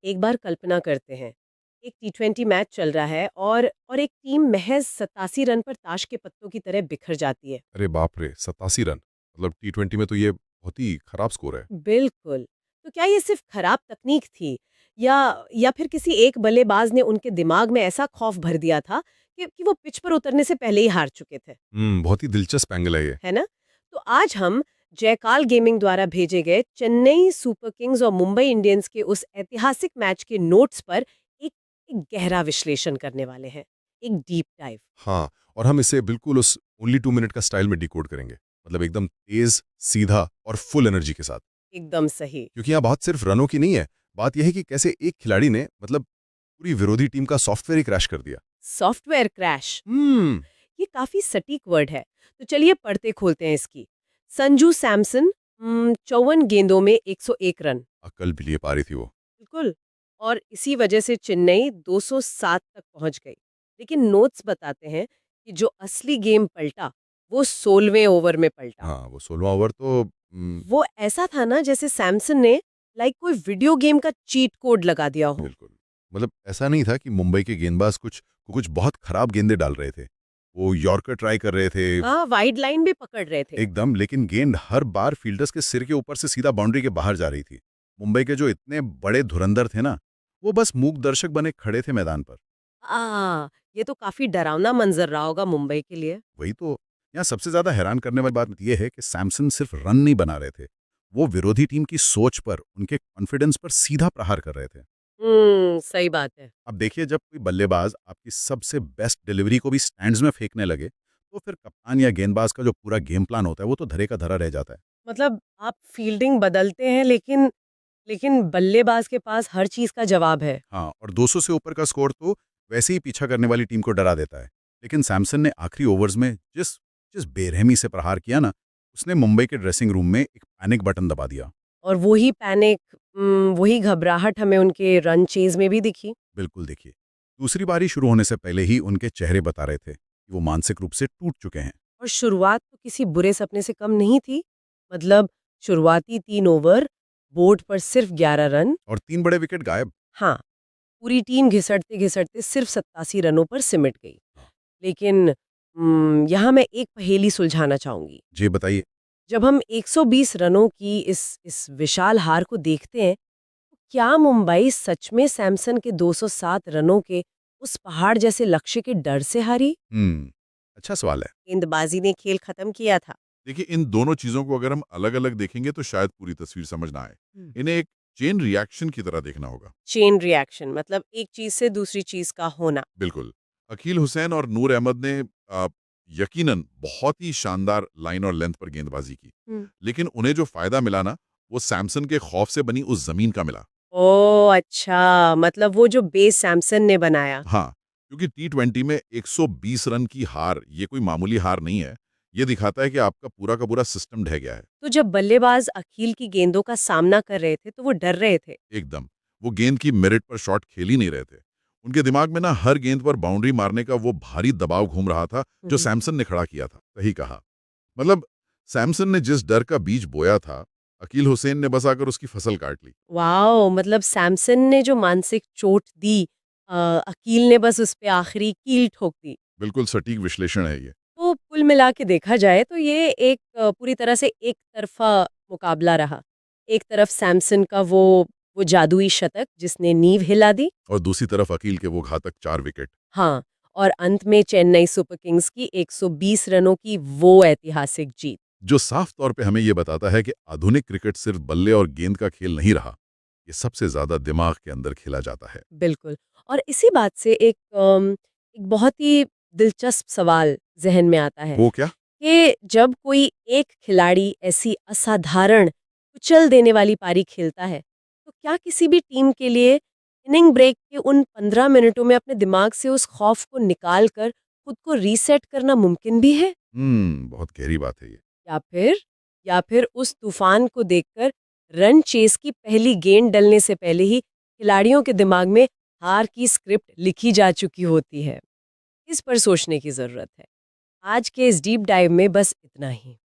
एक बार कल्पना करते हैं, एक टी20 मैच चल रहा है और एक टीम महज 87 रन पर ताश के पत्तों की तरह बिखर जाती है। अरे बाप रे, 87 रन! मतलब टी20 में तो ये बहुत ही खराब स्कोर है। बिल्कुल। तो क्या ये सिर्फ खराब तकनीक थी या या फिर किसी एक बल्लेबाज ने उनके दिमाग में ऐसा खौफ भर दिया था कि वो पिच पर उतरने से पहले ही हार चुके थे, बहुत ही दिलचस्प एंगल है ये। है ना? तो आज हम जयकाल गेमिंग द्वारा भेजे गए चेन्नई सुपर किंग्स और मुंबई इंडियंस के उस ऐतिहासिक मैच के नोट्स पर एक एक गहरा विश्लेषण करने वाले हैं, एक डीप डाइव। हाँ, और हम इसे बिल्कुल उस ओनली 2 मिनट का स्टाइल में डिकोड करेंगे। मतलब एकदम तेज़, सीधा और फुल एनर्जी के साथ। एकदम सही। क्योंकि यहाँ बात सिर्फ रनों की नहीं है, बात यह है कि कैसे एक खिलाड़ी ने मतलब पूरी विरोधी टीम का सॉफ्टवेयर ही क्रैश कर दिया। सॉफ्टवेयर क्रैश, हम्म ये काफी सटीक वर्ड है। तो चलिए पढ़ते खोलते हैं इसकी। संजू सैमसन 54 गेंदों में 101 रन। अक्ल भी लिए पा रही थी वो। बिल्कुल। और इसी वजह से चेन्नई 207 तक पहुंच गई। लेकिन नोट्स बताते हैं कि जो असली गेम पलटा वो 16वें ओवर में पलटा। हाँ, वो 16वां ओवर तो वो ऐसा था ना जैसे सैमसन ने कोई वीडियो गेम का चीट कोड लगा दिया हो। बिल्कुल। मतलब ऐसा नहीं था कि मुंबई के गेंदबाज कुछ बहुत खराब गेंदें डाल रहे थे। वो यॉर्कर ट्राई कर रहे थे हाँ, वाइड लाइन भी पकड़ रहे थे। एकदम, लेकिन गेंद हर बार फील्डर्स के सिर के ऊपर से सीधा बाउंड्री के बाहर जा रही थी। मुंबई के जो इतने बड़े धुरंधर थे ना, वो बस मूक दर्शक बने खड़े थे मैदान पर। ये तो काफी डरावना मंजर रहा होगा मुंबई के लिए। वही तो। यहाँ सबसे ज्यादा हैरान करने वाली बात यह है कि सैमसन सिर्फ रन नहीं बना रहे थे, वो विरोधी टीम की सोच पर, उनके कॉन्फिडेंस पर सीधा प्रहार कर रहे थे। सही बात है। अब देखिए, जब कोई बल्लेबाज आपकी सबसे बेस्ट डिलीवरी को भी स्टैंड्स में फेंकने लगे, तो फिर कप्तान या गेंदबाज का जो पूरा गेम प्लान होता है वो तो धरे का धरा रह जाता है। मतलब आप फील्डिंग बदलते हैं लेकिन बल्लेबाज के पास हर चीज का जवाब है। हाँ, और 200 से ऊपर का स्कोर तो वैसे ही पीछा करने वाली टीम को डरा देता है। लेकिन सैमसन ने आखिरी ओवर्स में जिस जिस बेरहमी से प्रहार किया ना, उसने मुंबई के ड्रेसिंग रूम में एक पैनिक बटन दबा दिया। और वही पैनिक, वही घबराहट हमें उनके रन चेज में भी दिखी। बिल्कुल, देखिए, दूसरी पारी शुरू होने से पहले ही उनके चेहरे बता रहे थे कि वो मानसिक रूप से टूट चुके हैं। और शुरुआत तो किसी बुरे सपने से कम नहीं थी। मतलब शुरुआती 3 ओवर, बोर्ड पर सिर्फ 11 रन। और 3 बड़े विकेट गायब। हाँ, पूरी टीम घिसटते घिसटते सिर्फ 87 रनों पर सिमट गई। लेकिन यहाँ मैं एक पहेली सुलझाना चाहूंगी। जी, बताइए। जब हम 120 रनों की इस विशाल हार को देखते हैं, तो क्या मुंबई सच में सैमसन के 207 रनों के उस पहाड़ जैसे लक्ष्य के डर से हारी? अच्छा सवाल है। गेंदबाजी ने खेल खत्म किया था। देखिए, इन दोनों चीज़ों को अगर हम अलग-अलग देखेंगे तो शायद पूरी तस्वीर समझ ना आए। इन्हें एक चेन रिएक्शन की तरह देखना होगा। चेन रिएक्शन मतलब एक चीज से दूसरी चीज का होना। बिल्कुल। अकील हुसैन और नूर अहमद ने यकीनन बहुत ही शानदार लाइन और लेंथ पर गेंदबाजी की। लेकिन उन्हें जो फ़ायदा मिला ना, वो सैमसन के खौफ से बनी उस ज़मीन का मिला। ओह अच्छा, मतलब वो जो बेस सैमसन ने बनाया। हाँ, क्योंकि टी20 में 120 रन की हार, ये कोई मामूली हार नहीं है। ये दिखाता है कि आपका पूरा का पूरा सिस्टम ढह गया है। तो जब बल्लेबाज अकील की गेंदों का सामना कर रहे थे तो वो डर रहे थे। एकदम। वो गेंद की मेरिट पर शॉट खेल ही नहीं रहे थे। उनके दिमाग में ना हर गेंद पर बाउंड्री मारने का वो भारी दबाव घूम रहा था, जो सैमसन ने खड़ा किया था। सही कहा। मतलब सैमसन ने जिस डर का बीज बोया था, अकील हुसैन ने बस आकर उसकी फसल काट ली। वाओ, मतलब सैमसन ने जो मानसिक चोट दी, अकील ने बस उस पे आखिरी कील ठोक दी। बिल्कुल सटीक विश्लेषण है ये। तो कुल मिला के देखा जाए तो ये एक पूरी तरह से एक तरफा मुकाबला रहा। एक तरफ सैमसन का वो जादुई शतक जिसने नींव हिला दी। और दूसरी तरफ अकील के वो घातक 4 विकेट। हाँ, और अंत में चेन्नई सुपर किंग्स की 120 रनों की वो ऐतिहासिक जीत। जो साफ तौर पे हमें ये बताता है कि आधुनिक क्रिकेट सिर्फ बल्ले और गेंद का खेल नहीं रहा। ये सबसे ज्यादा दिमाग के अंदर खेला जाता है। बिल्कुल। और इसी बात से एक बहुत ही दिलचस्प सवाल ज़हन में आता है वो क्या? कि जब कोई एक खिलाड़ी ऐसी असाधारण, कुचल देने वाली पारी खेलता है, तो क्या किसी भी टीम के लिए इनिंग ब्रेक के उन 15 मिनटों में अपने दिमाग से उस खौफ को निकाल कर खुद को रीसेट करना मुमकिन भी है? बहुत गहरी बात है ये। या फिर या फिर उस तूफान को देखकर रन चेस की पहली गेंद डलने से पहले ही खिलाड़ियों के दिमाग में हार की स्क्रिप्ट लिखी जा चुकी होती है? इस पर सोचने की जरूरत है। आज के इस डीप डाइव में बस इतना ही।